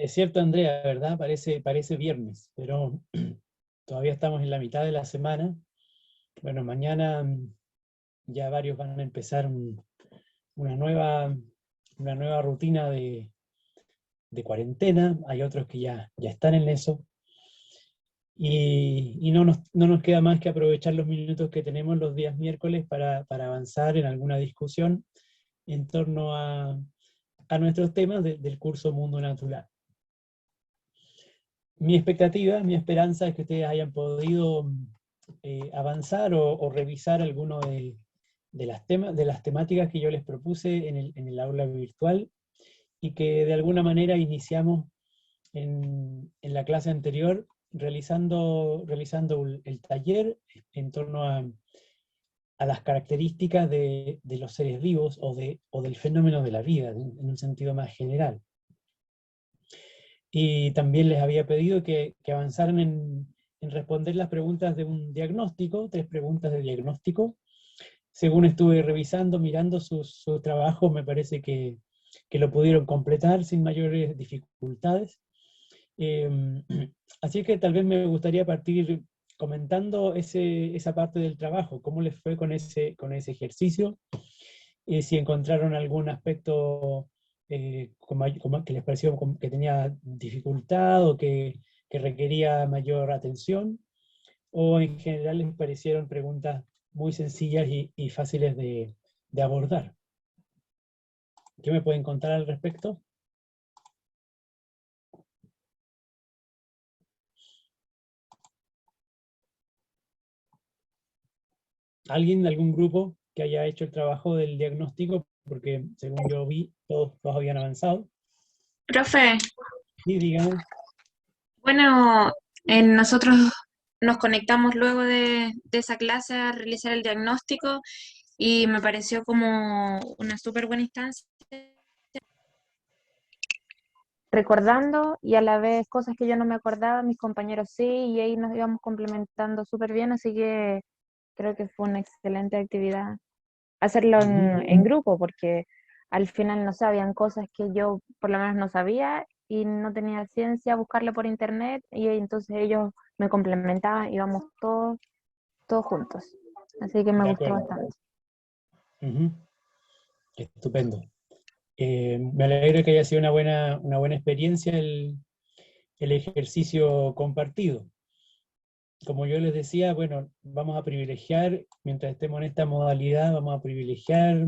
Es cierto, Andrea, ¿verdad? Parece viernes, pero todavía estamos en la mitad de la semana. Bueno, mañana ya varios van a empezar una nueva rutina de cuarentena. Hay otros que ya están en eso. Y no nos queda más que aprovechar los minutos que tenemos los días miércoles para avanzar en alguna discusión en torno a nuestros temas del curso Mundo Natural. Mi expectativa, mi esperanza es que ustedes hayan podido avanzar o revisar alguno de las temáticas que yo les propuse en el aula virtual, y que de alguna manera iniciamos en la clase anterior realizando el taller en torno a las características de los seres vivos o del fenómeno de la vida, en un sentido más general. Y también les había pedido que avanzaran en responder las preguntas de un diagnóstico, 3 preguntas de diagnóstico. Según estuve revisando, mirando sus trabajos, me parece que lo pudieron completar sin mayores dificultades. Así que tal vez me gustaría partir comentando esa parte del trabajo, cómo les fue con ese ejercicio, si encontraron algún aspecto que les pareció que tenía dificultad o que requería mayor atención, o en general les parecieron preguntas muy sencillas y fáciles de abordar. ¿Qué me pueden contar al respecto? ¿Alguien de algún grupo que haya hecho el trabajo del diagnóstico? Porque según yo vi, todos habían avanzado. Profe, Sí, dígame. bueno, nosotros nos conectamos luego de esa clase a realizar el diagnóstico y me pareció como una súper buena instancia. Recordando y a la vez cosas que yo no me acordaba, mis compañeros sí, y ahí nos íbamos complementando súper bien, así que creo que fue una excelente actividad hacerlo en grupo, porque al final, no sé, habían cosas que yo por lo menos no sabía y no tenía ciencia buscarle por internet, y entonces ellos me complementaban, íbamos todos juntos. Así que me De gustó acuerdo. bastante. Ujú. Estupendo. Me alegro que haya sido una buena experiencia el ejercicio compartido. Como yo les decía, bueno, vamos a privilegiar, mientras estemos en esta modalidad, vamos a privilegiar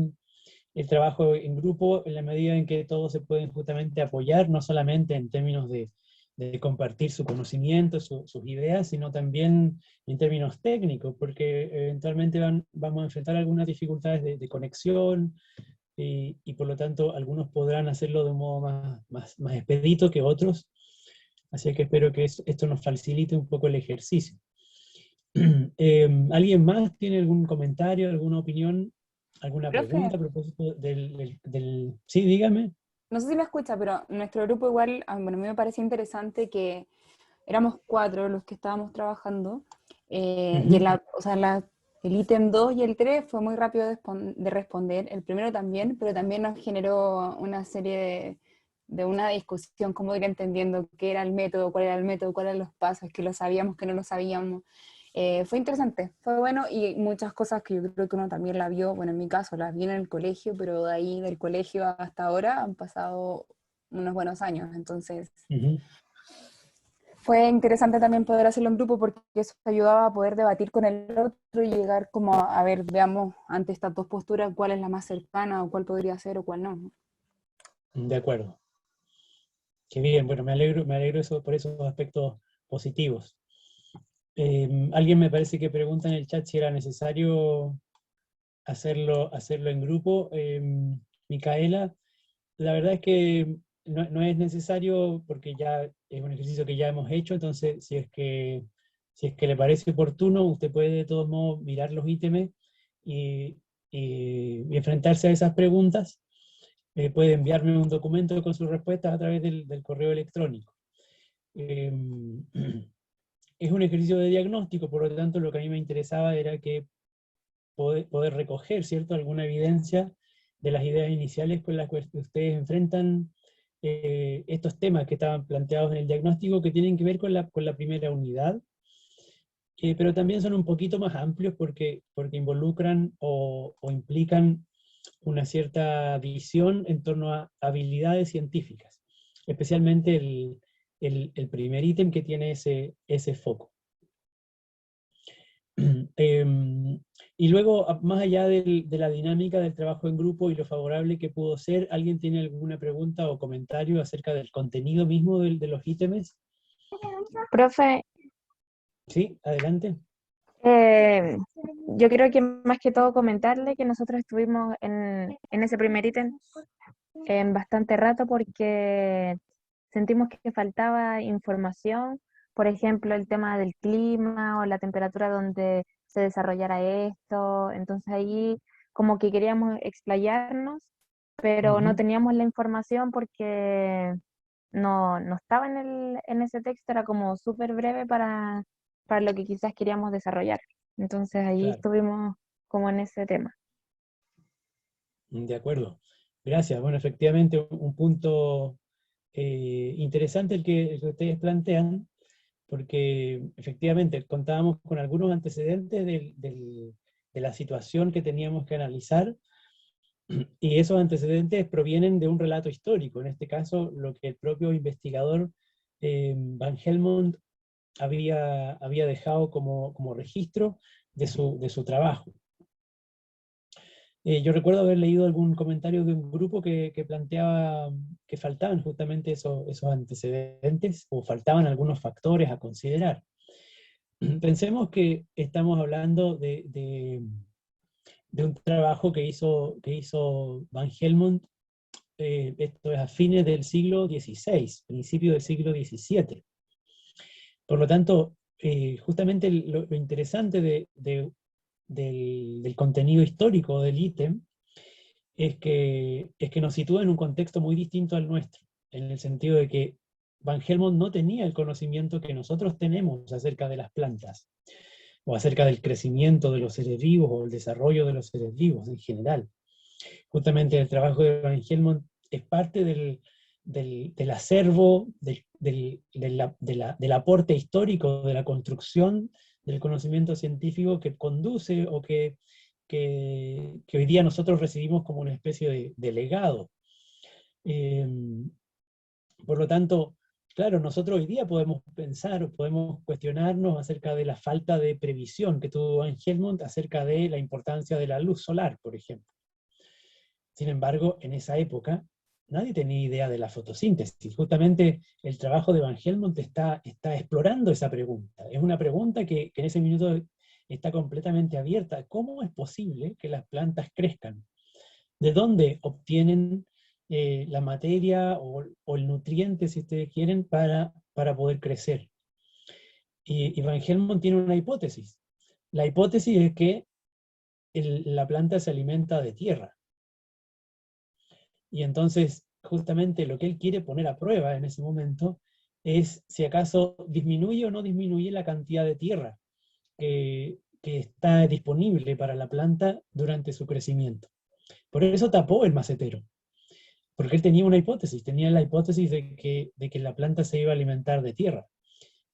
el trabajo en grupo en la medida en que todos se pueden justamente apoyar, no solamente en términos de compartir su conocimiento, sus ideas, sino también en términos técnicos, porque eventualmente vamos a enfrentar algunas dificultades de conexión, y por lo tanto algunos podrán hacerlo de un modo más expedito que otros, así que espero que esto nos facilite un poco el ejercicio. ¿Alguien más tiene algún comentario, alguna opinión, alguna Profe, pregunta a propósito Sí, dígame. no sé si me escucha, pero nuestro grupo igual, bueno, a mí me parece interesante que éramos 4 los que estábamos trabajando, y Ujú. o sea, el ítem 2 y el 3 fue muy rápido de responder, el primero también, pero también nos generó una serie de una discusión, cómo ir entendiendo qué era el método, cuál era el método, cuáles eran los pasos, que lo sabíamos, que no lo sabíamos. Fue interesante, fue bueno, y muchas cosas que yo creo que uno también la vio, bueno, en mi caso las vi en el colegio, pero de ahí del colegio hasta ahora han pasado unos buenos años, entonces Ujú. fue interesante también poder hacerlo en grupo, porque eso ayudaba a poder debatir con el otro y llegar como a ver, veamos ante estas dos posturas cuál es la más cercana o cuál podría ser o cuál no. De acuerdo. Qué bien, bueno, me alegro por esos aspectos positivos. Alguien me parece que pregunta en el chat si era necesario hacerlo en grupo. Micaela, la verdad es que no es necesario, porque ya es un ejercicio que ya hemos hecho, entonces si es que le parece oportuno, usted puede de todos modos mirar los ítems y, y enfrentarse a esas preguntas. Puede enviarme un documento con sus respuestas a través del correo electrónico. Es un ejercicio de diagnóstico, por lo tanto lo que a mí me interesaba era que poder recoger, ¿cierto?, alguna evidencia de las ideas iniciales con las que ustedes enfrentan estos temas que estaban planteados en el diagnóstico que tienen que ver con la primera unidad, pero también son un poquito más amplios porque involucran o implican una cierta visión en torno a habilidades científicas, especialmente el primer ítem que tiene ese foco. Y luego, más allá de la dinámica del trabajo en grupo y lo favorable que pudo ser, ¿alguien tiene alguna pregunta o comentario acerca del contenido mismo de los ítems? Profe, Sí, adelante. yo creo que más que todo comentarle que nosotros estuvimos en ese primer ítem en bastante rato porque sentimos que faltaba información, por ejemplo, el tema del clima o la temperatura donde se desarrollara esto, entonces ahí como que queríamos explayarnos, pero no Ujú, teníamos la información porque no estaba en ese texto, era como súper breve para lo que quizás queríamos desarrollar. Entonces ahí claro, estuvimos como en ese tema. de acuerdo. Gracias. Bueno, efectivamente, un punto interesante el que ustedes plantean, porque efectivamente contábamos con algunos antecedentes de la situación que teníamos que analizar, y esos antecedentes provienen de un relato histórico, en este caso lo que el propio investigador Van Helmont había dejado como registro de su trabajo. Yo recuerdo haber leído algún comentario de un grupo que planteaba que faltaban justamente esos antecedentes, o faltaban algunos factores a considerar. Pensemos que estamos hablando de un trabajo que hizo Van Helmont, esto es a fines del siglo XVI, principio del siglo XVII. Por lo tanto, justamente lo interesante del contenido histórico del ítem es que nos sitúa en un contexto muy distinto al nuestro, en el sentido de que Van Helmont no tenía el conocimiento que nosotros tenemos acerca de las plantas, o acerca del crecimiento de los seres vivos, o el desarrollo de los seres vivos en general. Justamente el trabajo de Van Helmont es parte del acervo, del aporte histórico, de la construcción del conocimiento científico que conduce o que hoy día nosotros recibimos como una especie de legado. Eh, por lo tanto, claro, nosotros hoy día podemos pensar, podemos cuestionarnos acerca de la falta de previsión que tuvo Van Helmont acerca de la importancia de la luz solar, por ejemplo. Sin embargo, en esa época nadie tenía idea de la fotosíntesis. Justamente el trabajo de Van Helmont está explorando esa pregunta. Es una pregunta que en ese minuto está completamente abierta. ¿Cómo es posible que las plantas crezcan? ¿De dónde obtienen la materia o el nutriente, si ustedes quieren, para poder crecer? Y Van Helmont tiene una hipótesis. La hipótesis es que la planta se alimenta de tierra. Y entonces, justamente lo que él quiere poner a prueba en ese momento es si acaso disminuye o no disminuye la cantidad de tierra que está disponible para la planta durante su crecimiento. Por eso tapó el macetero, porque él tenía la hipótesis de que la planta se iba a alimentar de tierra.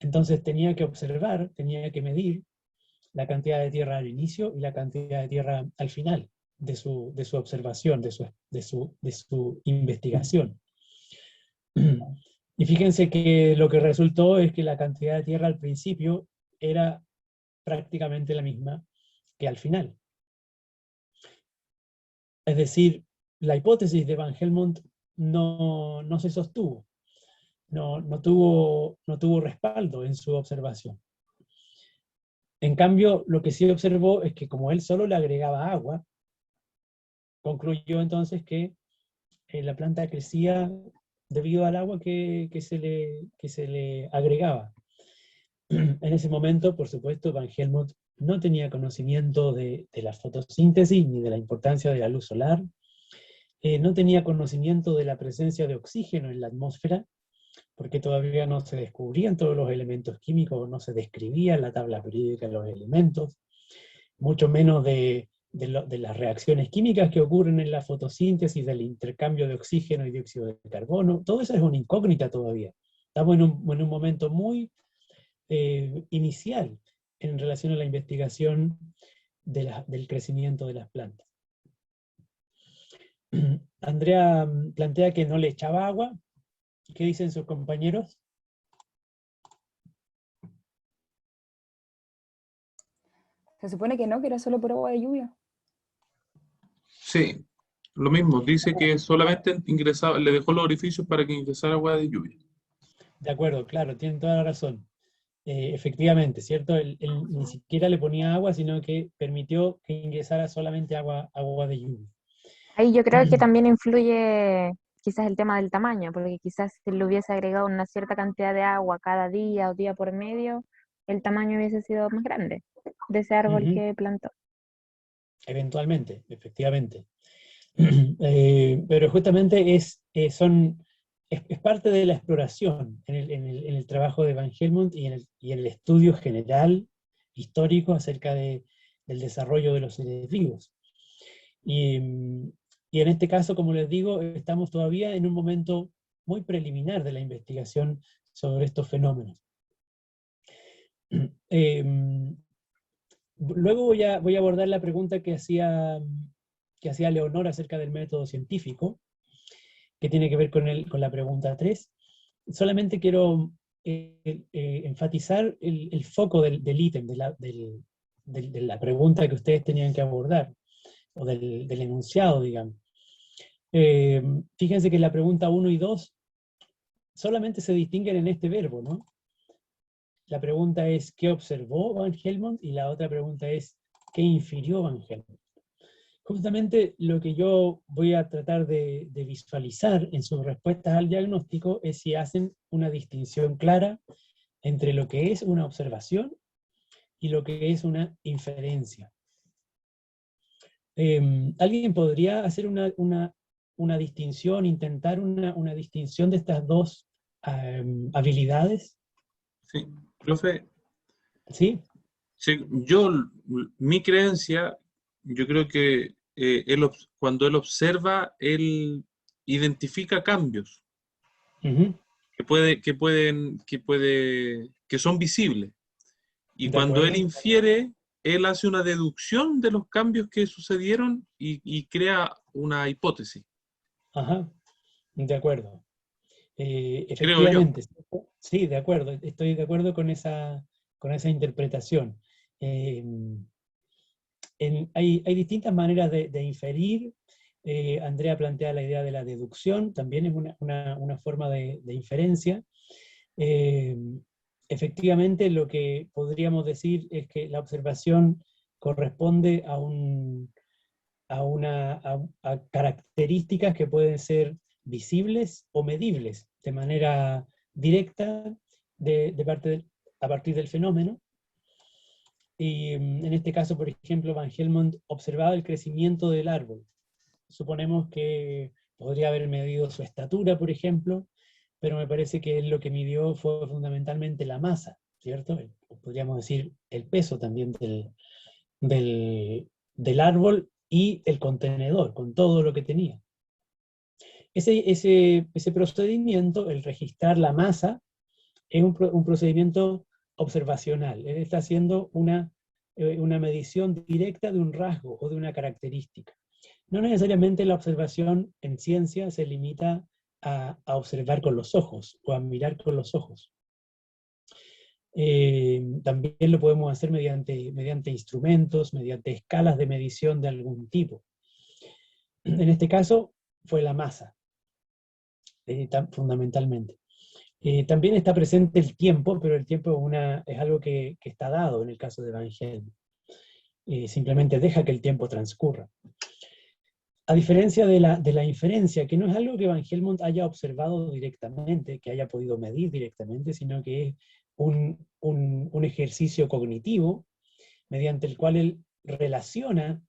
Entonces tenía que observar, tenía que medir la cantidad de tierra al inicio y la cantidad de tierra al final de su observación, de su investigación. Y fíjense que lo que resultó es que la cantidad de tierra al principio era prácticamente la misma que al final. Es decir, la hipótesis de Van Helmont no se sostuvo, no tuvo respaldo en su observación. En cambio, lo que sí observó es que como él solo le agregaba agua, concluyó entonces que la planta crecía debido al agua que se le agregaba. En ese momento, por supuesto, Van Helmont no tenía conocimiento de la fotosíntesis ni de la importancia de la luz solar, no tenía conocimiento de la presencia de oxígeno en la atmósfera, porque todavía no se descubrían todos los elementos químicos, no se describía en la tabla periódica de los elementos, mucho menos de de las reacciones químicas que ocurren en la fotosíntesis, del intercambio de oxígeno y dióxido de carbono. Todo eso es una incógnita todavía. Estamos en un momento muy inicial en relación a la investigación del crecimiento de las plantas. Andrea plantea que no le echaba agua. ¿Qué dicen sus compañeros? Se supone que no, que era solo por agua de lluvia. Sí, lo mismo, dice que solamente ingresaba, le dejó los orificios para que ingresara agua de lluvia. De acuerdo, claro, tienen toda la razón. Efectivamente, ¿cierto? Él ni siquiera le ponía agua, sino que permitió que ingresara solamente agua de lluvia. Ahí yo creo que también influye quizás el tema del tamaño, porque quizás si le hubiese agregado una cierta cantidad de agua cada día o día por medio, el tamaño hubiese sido más grande de ese árbol Ujú. que plantó. Eventualmente, efectivamente. Pero justamente es parte de la exploración en el trabajo de Van Helmont y en el estudio general, histórico, acerca del desarrollo de los seres vivos. Y en este caso, como les digo, estamos todavía en un momento muy preliminar de la investigación sobre estos fenómenos. Luego voy a abordar la pregunta que hacía Leonor acerca del método científico, que tiene que ver con la pregunta 3. Solamente quiero enfatizar el foco del ítem, de la pregunta que ustedes tenían que abordar, o del enunciado, digamos. Fíjense que la pregunta 1 y 2 solamente se distinguen en este verbo, ¿no? La pregunta es ¿qué observó Van Helmont? Y la otra pregunta es ¿qué infirió Van Helmont? Justamente lo que yo voy a tratar de visualizar en sus respuestas al diagnóstico es si hacen una distinción clara entre lo que es una observación y lo que es una inferencia. ¿Alguien podría hacer una distinción, intentar una distinción de estas dos habilidades? Sí, profe, ¿Sí? sí, mi creencia, yo creo que cuando él observa, él identifica cambios Ujú. que son visibles. Y ¿De cuando él acuerdo? infiere, él hace una deducción de los cambios que sucedieron y crea una hipótesis, Ajá, de acuerdo. creo yo. Efectivamente, sí, de acuerdo, estoy de acuerdo con esa interpretación. Eh, hay distintas maneras de inferir. Andrea plantea la idea de la deducción, también es una forma de inferencia. Eh, Efectivamente, lo que podríamos decir es que la observación corresponde a características que pueden ser visibles o medibles de manera directa a partir del fenómeno. Y en este caso, por ejemplo, Van Helmont observaba el crecimiento del árbol. Suponemos que podría haber medido su estatura, por ejemplo, pero me parece que lo que midió fue fundamentalmente la masa, ¿cierto? Podríamos decir el peso también del árbol y el contenedor, con todo lo que tenía. Ese procedimiento, el registrar la masa, es un procedimiento observacional. Él está haciendo una medición directa de un rasgo o de una característica. No necesariamente la observación en ciencia se limita a observar con los ojos o a mirar con los ojos. También lo podemos hacer mediante instrumentos, mediante escalas de medición de algún tipo. En este caso fue la masa, fundamentalmente. También está presente el tiempo, pero el tiempo es algo que está dado en el caso de Van Helmont. Simplemente deja que el tiempo transcurra. A diferencia de la inferencia, que no es algo que Van Helmont haya observado directamente, que haya podido medir directamente, sino que es un ejercicio cognitivo mediante el cual él relaciona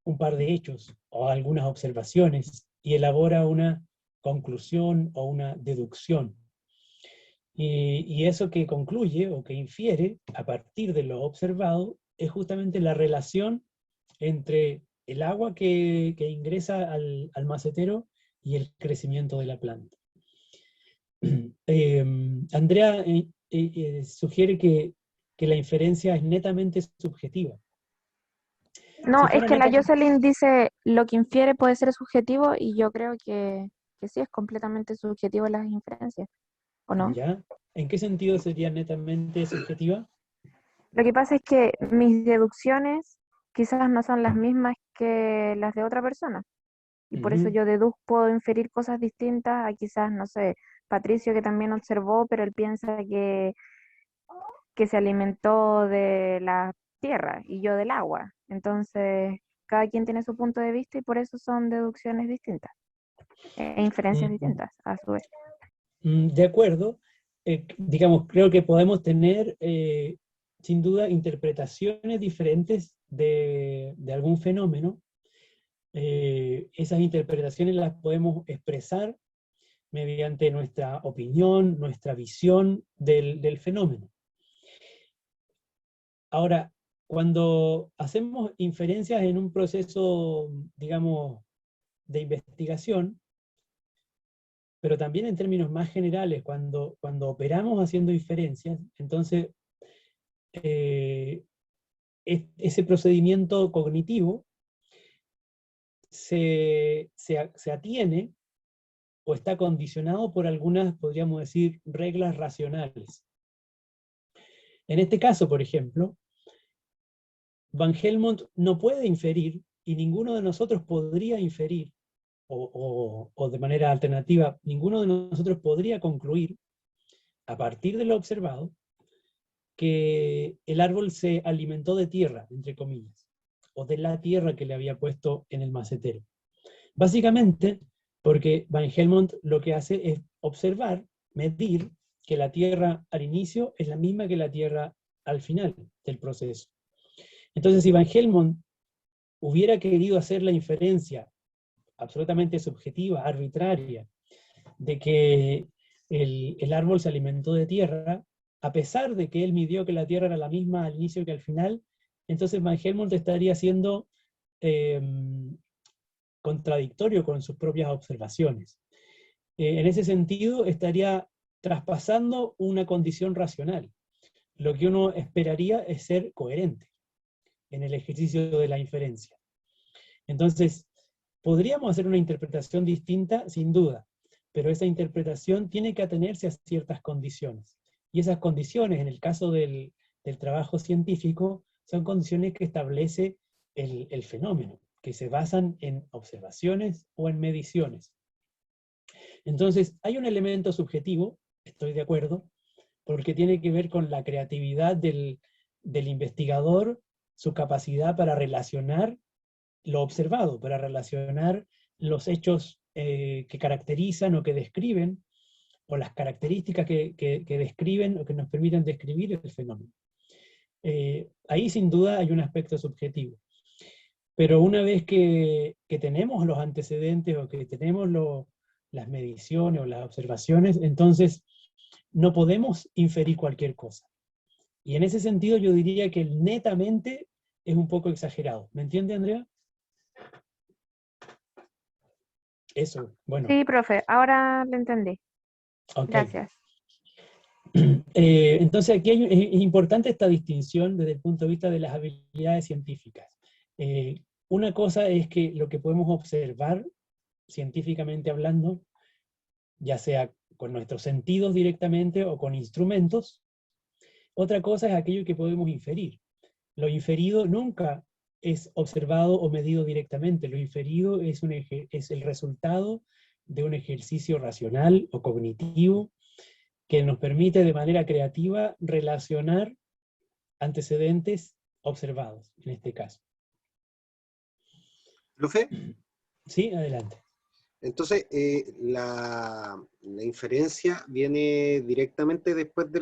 un par de hechos o algunas observaciones y elabora una conclusión o una deducción. Y eso que concluye o que infiere a partir de lo observado es justamente la relación entre el agua que ingresa al macetero y el crecimiento de la planta. Andrea sugiere que la inferencia es netamente subjetiva. No, Si es fuera que la netamente... Jocelyn dice lo que infiere puede ser subjetivo y yo creo que sí es completamente subjetivo las inferencias, ¿o no? ¿Ya? ¿En qué sentido sería netamente subjetiva? Lo que pasa es que mis deducciones quizás no son las mismas que las de otra persona y por eso Ujú. yo puedo inferir cosas distintas a quizás, no sé, Patricio que también observó, pero él piensa que se alimentó de la tierra y yo del agua. Entonces, cada quien tiene su punto de vista y por eso son deducciones distintas e inferencias Mm, distintas a su vez. De acuerdo. Digamos, creo que podemos tener, sin duda, interpretaciones diferentes de algún fenómeno. Esas interpretaciones las podemos expresar mediante nuestra opinión, nuestra visión del fenómeno. Ahora, cuando hacemos inferencias en un proceso, digamos, de investigación, pero también en términos más generales, cuando operamos haciendo inferencias, entonces ese procedimiento cognitivo se atiene o está condicionado por algunas, podríamos decir, reglas racionales. En este caso, por ejemplo, Van Helmont no puede inferir, y ninguno de nosotros podría inferir, o de manera alternativa, ninguno de nosotros podría concluir, a partir de lo observado, que el árbol se alimentó de tierra, entre comillas, o de la tierra que le había puesto en el macetero. Básicamente, porque Van Helmont lo que hace es observar, medir, que la tierra al inicio es la misma que la tierra al final del proceso. Entonces, si Van Helmont hubiera querido hacer la inferencia absolutamente subjetiva, arbitraria, de que el árbol se alimentó de tierra, a pesar de que él midió que la tierra era la misma al inicio que al final, entonces Van Helmont estaría siendo contradictorio con sus propias observaciones. En ese sentido, estaría traspasando una condición racional. Lo que uno esperaría es ser coherente en el ejercicio de la inferencia. Entonces, podríamos hacer una interpretación distinta, sin duda, pero esa interpretación tiene que atenerse a ciertas condiciones. Y esas condiciones, en el caso del trabajo científico, son condiciones que establece el fenómeno, que se basan en observaciones o en mediciones. Entonces, hay un elemento subjetivo, estoy de acuerdo, porque tiene que ver con la creatividad del investigador, su capacidad para relacionar lo observado, para relacionar los hechos que caracterizan o que describen, o las características que describen o que nos permiten describir el fenómeno. Ahí sin duda hay un aspecto subjetivo. Pero una vez que tenemos los antecedentes o que tenemos las mediciones o las observaciones, entonces no podemos inferir cualquier cosa. Y en ese sentido yo diría que el netamente es un poco exagerado. ¿Me entiende, Andrea? Eso, bueno. Sí, profe, ahora lo entendí. Ok. Gracias. Entonces aquí es importante esta distinción desde el punto de vista de las habilidades científicas. Una cosa es que lo que podemos observar, científicamente hablando, ya sea con nuestros sentidos directamente o con instrumentos. Otra cosa es aquello que podemos inferir. Lo inferido nunca es observado o medido directamente. Lo inferido es el resultado de un ejercicio racional o cognitivo que nos permite de manera creativa relacionar antecedentes observados, en este caso. ¿Profe? Sí, adelante. Entonces, la inferencia viene directamente después de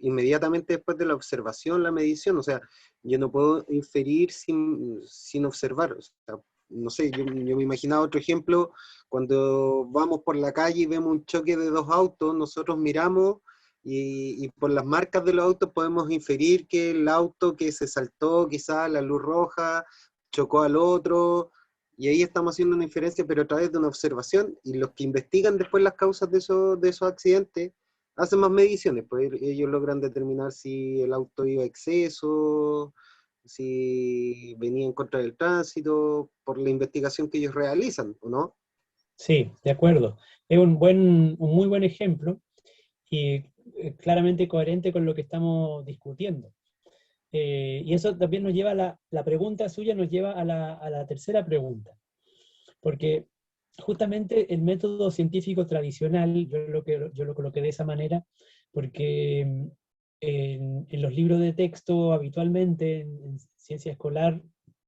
inmediatamente después de la observación, la medición. O sea, yo no puedo inferir sin observar. O sea, no sé, yo me imaginaba otro ejemplo, cuando vamos por la calle y vemos un choque de dos autos, nosotros miramos y por las marcas de los autos podemos inferir que el auto que se saltó quizás la luz roja chocó al otro, y ahí estamos haciendo una inferencia, pero a través de una observación, y los que investigan después las causas de esos accidentes hacen más mediciones, pues ellos logran determinar si el auto iba a exceso, si venía en contra del tránsito, por la investigación que ellos realizan, ¿o no? Sí, de acuerdo. Es un muy buen ejemplo y claramente coherente con lo que estamos discutiendo. Y eso también nos lleva a la pregunta suya, nos lleva a la tercera pregunta. Porque justamente el método científico tradicional, yo lo coloqué de esa manera, porque en los libros de texto habitualmente, en ciencia escolar,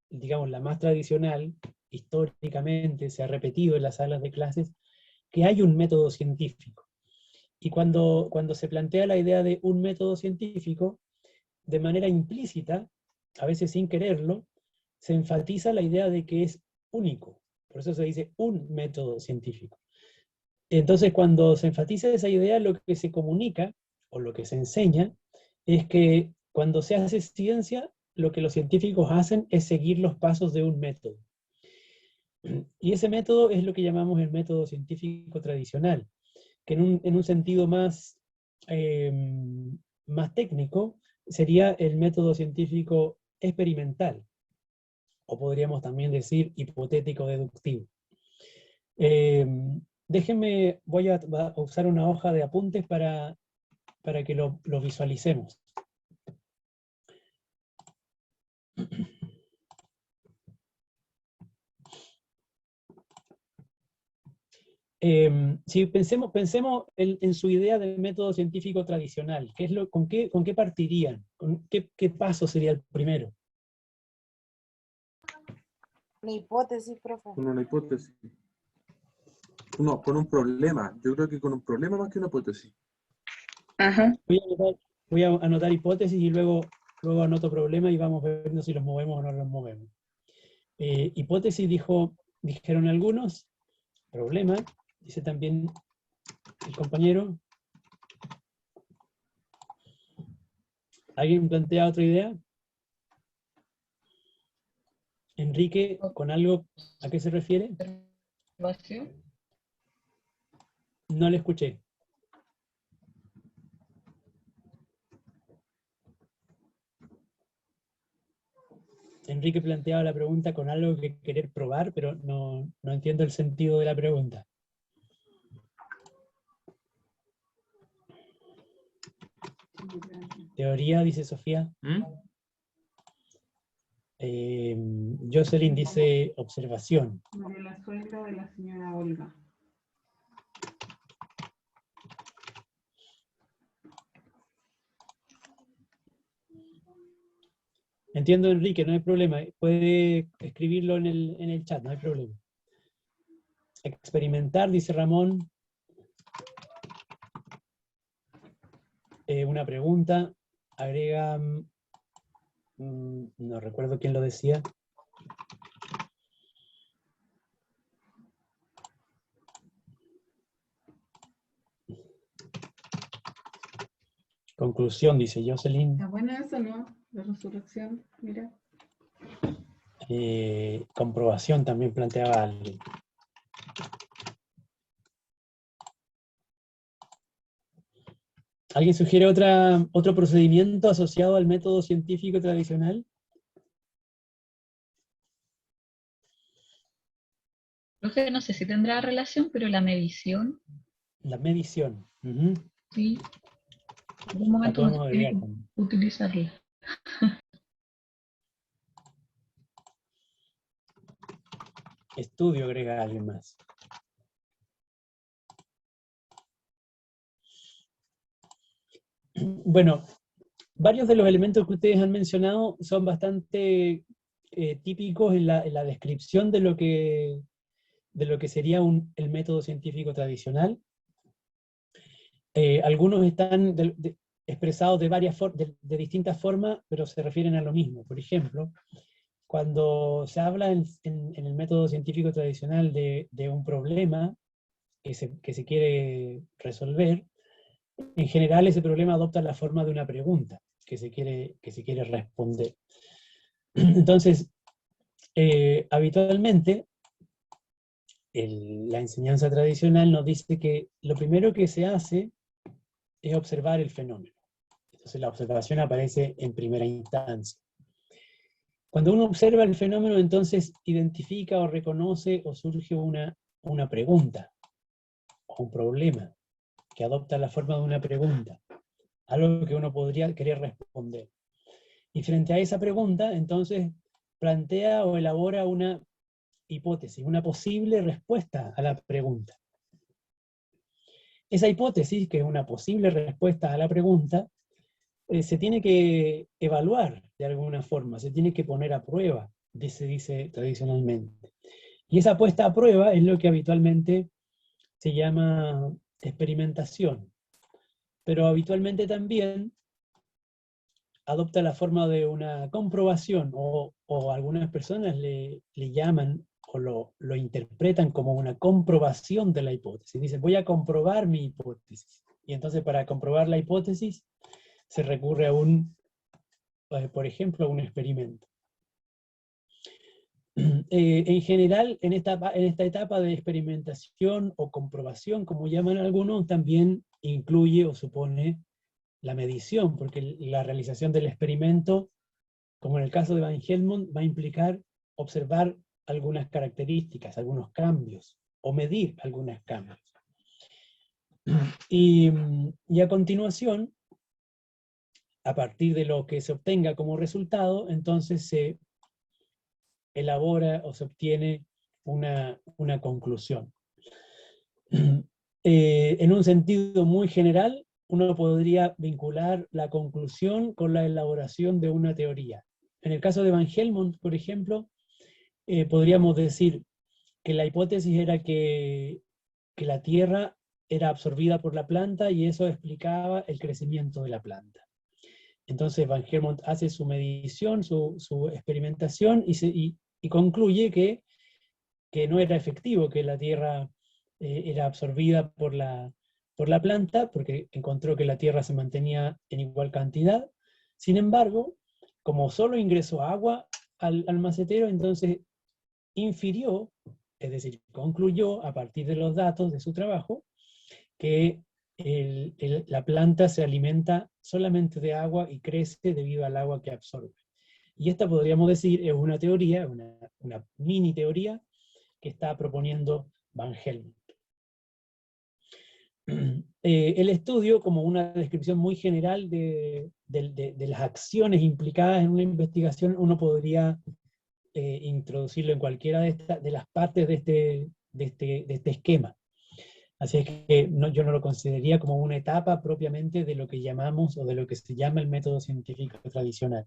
digamos la más tradicional, históricamente se ha repetido en las salas de clases, que hay un método científico. Y cuando se plantea la idea de un método científico, de manera implícita, a veces sin quererlo, se enfatiza la idea de que es único. Por eso se dice un método científico. Entonces, cuando se enfatiza esa idea, lo que se comunica, o lo que se enseña, es que cuando se hace ciencia, lo que los científicos hacen es seguir los pasos de un método. Y ese método es lo que llamamos el método científico tradicional, que en un sentido más, más técnico, sería el método científico experimental, o podríamos también decir hipotético-deductivo. Déjenme, voy a usar una hoja de apuntes para que lo visualicemos. Si pensemos en su idea del método científico tradicional, con qué partirían? ¿Qué paso sería el primero? Mi hipótesis, profe. Con una hipótesis. No, con un problema. Yo creo que con un problema más que una hipótesis. Ajá. Voy a anotar hipótesis y luego anoto problema y vamos viendo si los movemos o no los movemos. Hipótesis dijeron algunos, problema, dice también el compañero. ¿Alguien plantea otra idea? Enrique, ¿con algo a qué se refiere? No le escuché. Enrique planteaba la pregunta con algo que querer probar, pero no entiendo el sentido de la pregunta. Teoría, dice Sofía. Jocelyn dice observación. De la suegra de la señora Olga. Entiendo, Enrique, no hay problema. Puede escribirlo en el chat, no hay problema. Experimentar, dice Ramón. Una pregunta. Agrega... no recuerdo quién lo decía. Conclusión, dice Jocelyn. Está buena esa, ¿no? La resurrección, mira. Comprobación también planteaba alguien. ¿Alguien sugiere otro procedimiento asociado al método científico tradicional? Profe, no sé si tendrá relación, pero la medición, La medición. sí, en algún momento podemos uno tiene agregar que también. utilizarla. Estudio, agrega alguien más. Bueno, varios de los elementos que ustedes han mencionado son bastante típicos en la descripción de lo que sería el método científico tradicional. Algunos están expresados de distintas formas, pero se refieren a lo mismo. Por ejemplo, cuando se habla en el método científico tradicional de un problema que se quiere resolver, en general ese problema adopta la forma de una pregunta que se quiere responder. Entonces, habitualmente, la enseñanza tradicional nos dice que lo primero que se hace es observar el fenómeno. Entonces la observación aparece en primera instancia. Cuando uno observa el fenómeno, entonces identifica o reconoce o surge una pregunta, o un problema, que adopta la forma de una pregunta, algo que uno podría querer responder. Y frente a esa pregunta, entonces, plantea o elabora una hipótesis, una posible respuesta a la pregunta. Esa hipótesis, que es una posible respuesta a la pregunta, se tiene que evaluar de alguna forma, se tiene que poner a prueba, se dice tradicionalmente. Y esa puesta a prueba es lo que habitualmente se llama experimentación. Pero habitualmente también adopta la forma de una comprobación, o algunas personas le llaman o lo interpretan como una comprobación de la hipótesis. Dicen, voy a comprobar mi hipótesis. Y entonces para comprobar la hipótesis se recurre a por ejemplo, a un experimento. En general, en esta etapa de experimentación o comprobación, como llaman algunos, también incluye o supone la medición, porque la realización del experimento, como en el caso de Van Helmont, va a implicar observar algunas características, algunos cambios, o medir algunos cambios. Y a continuación, a partir de lo que se obtenga como resultado, entonces se elabora o se obtiene una conclusión. En un sentido muy general, uno podría vincular la conclusión con la elaboración de una teoría. En el caso de Van Helmont, por ejemplo, podríamos decir que la hipótesis era que la tierra era absorbida por la planta y eso explicaba el crecimiento de la planta. Entonces Van Helmont hace su medición, su experimentación y concluye que no era efectivo, que la tierra era absorbida por la planta, porque encontró que la tierra se mantenía en igual cantidad. Sin embargo, como solo ingresó agua al macetero, entonces infirió, es decir, concluyó a partir de los datos de su trabajo, que la planta se alimenta solamente de agua y crece debido al agua que absorbe. Y esta podríamos decir es una teoría, una mini teoría que está proponiendo Van Helmont. El estudio, como una descripción muy general de las acciones implicadas en una investigación, uno podría introducirlo en cualquiera de las partes de este esquema. Así es que yo no lo consideraría como una etapa propiamente de lo que llamamos o de lo que se llama el método científico tradicional.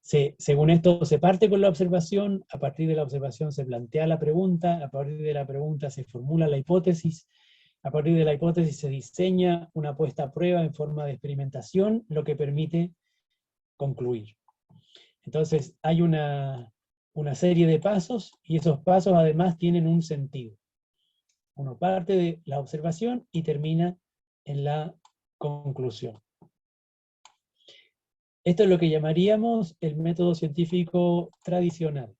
Según esto, se parte con la observación, a partir de la observación se plantea la pregunta, a partir de la pregunta se formula la hipótesis, a partir de la hipótesis se diseña una puesta a prueba en forma de experimentación, lo que permite concluir. Entonces hay una serie de pasos, y esos pasos además tienen un sentido. Uno parte de la observación y termina en la conclusión. Esto es lo que llamaríamos el método científico tradicional.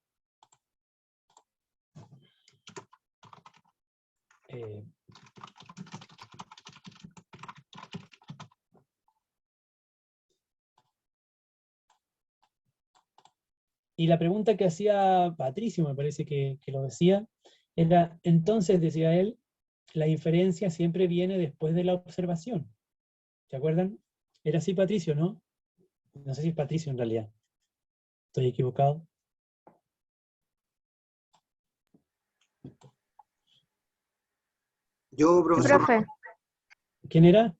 Y la pregunta que hacía Patricio, me parece que lo decía, era, entonces, decía él, la inferencia siempre viene después de la observación. ¿Se acuerdan? Era así, Patricio, ¿no? No sé si es Patricio en realidad. ¿Estoy equivocado? Yo, profesor. Profe. ¿Quién era?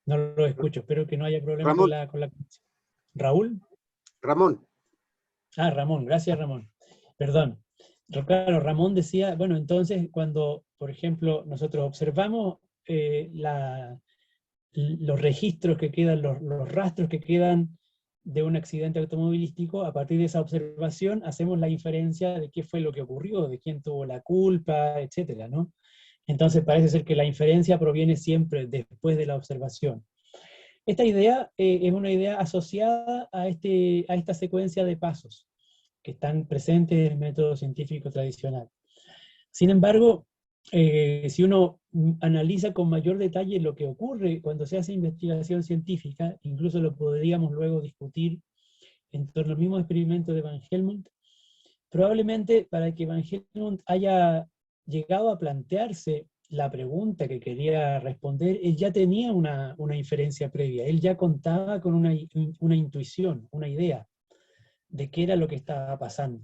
No lo escucho, espero que no haya problema con la conexión. ¿Raúl? Ramón. Ah, Ramón, gracias Ramón. Perdón. Claro, Ramón decía, bueno, entonces cuando, por ejemplo, nosotros observamos los registros que quedan, los rastros que quedan de un accidente automovilístico, a partir de esa observación hacemos la inferencia de qué fue lo que ocurrió, de quién tuvo la culpa, etcétera, ¿no? Entonces parece ser que la inferencia proviene siempre después de la observación. Esta idea es una idea asociada a esta secuencia de pasos que están presentes en el método científico tradicional. Sin embargo, si uno analiza con mayor detalle lo que ocurre cuando se hace investigación científica, incluso lo podríamos luego discutir en torno al mismo experimento de Van Helmont, probablemente para que Van Helmont haya llegado a plantearse la pregunta que quería responder, él ya tenía una inferencia previa, él ya contaba con una intuición, una idea de qué era lo que estaba pasando.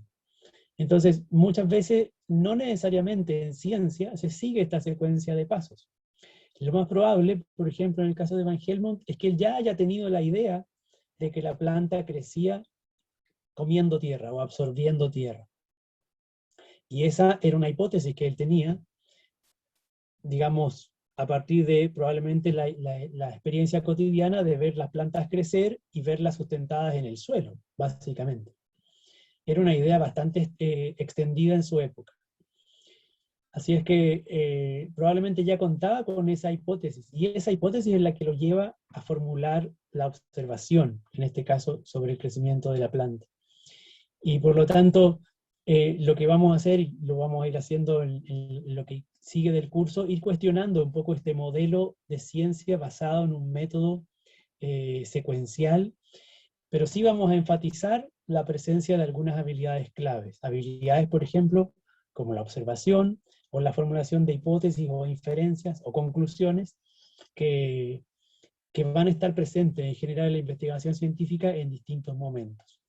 Entonces, muchas veces, no necesariamente en ciencia, se sigue esta secuencia de pasos. Lo más probable, por ejemplo, en el caso de Van Helmont, es que él ya haya tenido la idea de que la planta crecía comiendo tierra o absorbiendo tierra. Y esa era una hipótesis que él tenía, digamos, a partir de probablemente la experiencia cotidiana de ver las plantas crecer y verlas sustentadas en el suelo, básicamente. Era una idea bastante extendida en su época. Así es que probablemente ya contaba con esa hipótesis, y esa hipótesis es la que lo lleva a formular la observación, en este caso sobre el crecimiento de la planta. Y por lo tanto, lo que vamos a hacer, y lo vamos a ir haciendo en lo que sigue del curso, ir cuestionando un poco este modelo de ciencia basado en un método secuencial, pero sí vamos a enfatizar la presencia de algunas habilidades claves. Habilidades, por ejemplo, como la observación, o la formulación de hipótesis o inferencias o conclusiones que van a estar presentes en general en la investigación científica en distintos momentos.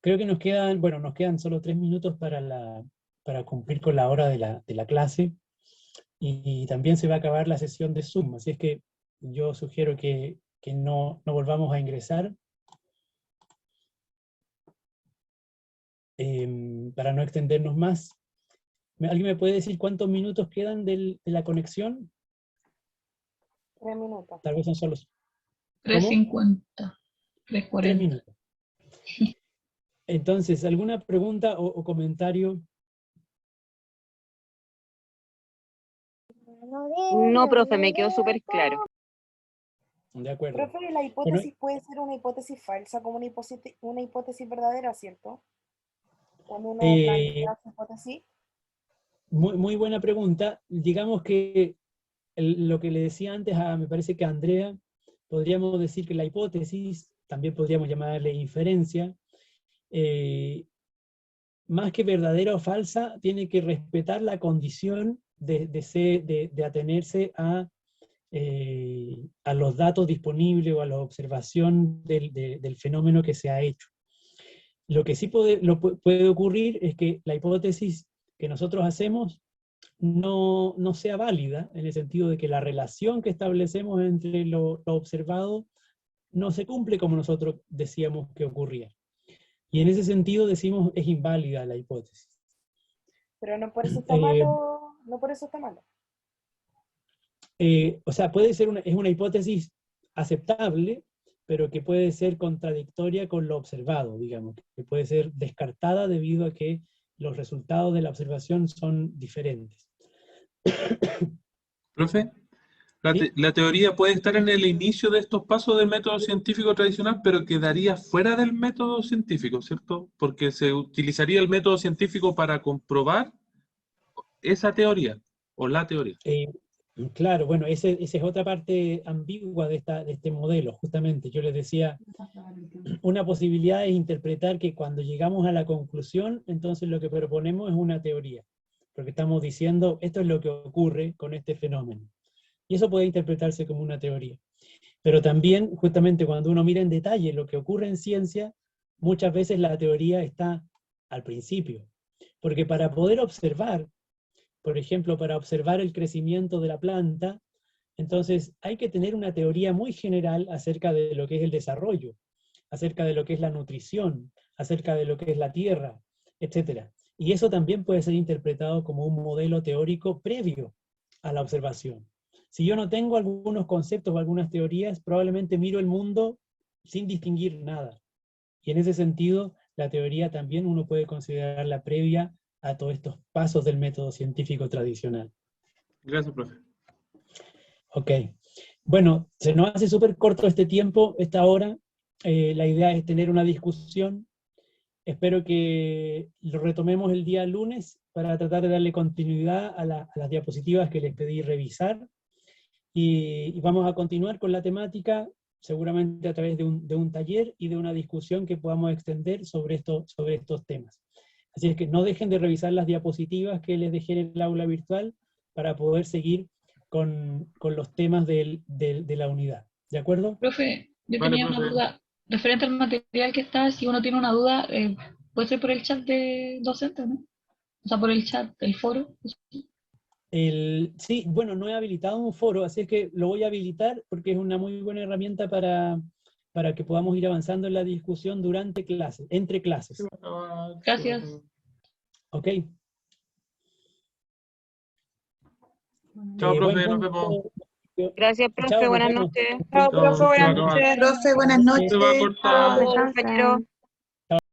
Creo que nos quedan solo 3 minutos para cumplir con la hora de la clase, y también se va a acabar la sesión de Zoom, así es que yo sugiero que no volvamos a ingresar, para no extendernos más. ¿Alguien me puede decir cuántos minutos quedan de la conexión? 3 minutos. Tal vez son solo... 3:50, 3 3:40. minutos. Entonces, ¿alguna pregunta o comentario? No, profe, me quedó súper claro. De acuerdo. Profe, la hipótesis puede ser una hipótesis falsa como una hipótesis verdadera, ¿cierto? Cuando uno plantea su hipótesis. Muy buena pregunta. Digamos que lo que le decía antes, me parece que a Andrea, podríamos decir que la hipótesis, también podríamos llamarle inferencia, más que verdadera o falsa, tiene que respetar la condición de atenerse a los datos disponibles o a la observación del fenómeno que se ha hecho. Lo que sí puede ocurrir es que la hipótesis que nosotros hacemos no sea válida, en el sentido de que la relación que establecemos entre lo observado no se cumple como nosotros decíamos que ocurría. Y en ese sentido decimos es inválida la hipótesis. Pero no por eso está malo, no por eso está malo. O sea, puede ser es una hipótesis aceptable, pero que puede ser contradictoria con lo observado, digamos, que puede ser descartada debido a que los resultados de la observación son diferentes. Profe, ¿Sí? la teoría puede estar en el inicio de estos pasos del método científico tradicional, pero quedaría fuera del método científico, ¿cierto? Porque se utilizaría el método científico para comprobar esa teoría, o la teoría. Claro, bueno, esa es otra parte ambigua de este modelo, justamente. Yo les decía, una posibilidad es interpretar que cuando llegamos a la conclusión, entonces lo que proponemos es una teoría, porque estamos diciendo, esto es lo que ocurre con este fenómeno. Y eso puede interpretarse como una teoría. Pero también, justamente cuando uno mira en detalle lo que ocurre en ciencia, muchas veces la teoría está al principio. Porque para poder observar, por ejemplo, para observar el crecimiento de la planta, entonces hay que tener una teoría muy general acerca de lo que es el desarrollo, acerca de lo que es la nutrición, acerca de lo que es la tierra, etc. Y eso también puede ser interpretado como un modelo teórico previo a la observación. Si yo no tengo algunos conceptos o algunas teorías, probablemente miro el mundo sin distinguir nada. Y en ese sentido, la teoría también uno puede considerarla previa a todos estos pasos del método científico tradicional. Gracias, profe. Ok. Bueno, se nos hace súper corto este tiempo, esta hora. La idea es tener una discusión. Espero que lo retomemos el día lunes para tratar de darle continuidad a las diapositivas que les pedí revisar. Y vamos a continuar con la temática, seguramente a través de un taller y de una discusión que podamos extender sobre estos temas. Así es que no dejen de revisar las diapositivas que les dejé en el aula virtual para poder seguir con los temas de la unidad. ¿De acuerdo? Profe, yo Vale, tenía una profe. duda referente al material que está. Si uno tiene una duda, puede ser por el chat de docente, ¿no? O sea, por el chat del foro. Sí, bueno, no he habilitado un foro, así es que lo voy a habilitar porque es una muy buena herramienta para que podamos ir avanzando en la discusión durante clases, entre clases. Gracias. ¿Ok? Chao, Buen profe, nos punto. vemos. Gracias, Chao, profe, nos buenas vemos. noches. Chao, Chao, profe, se va a buenas acabar. noches. Profe, buenas noches. Se va a cortar. Compañero.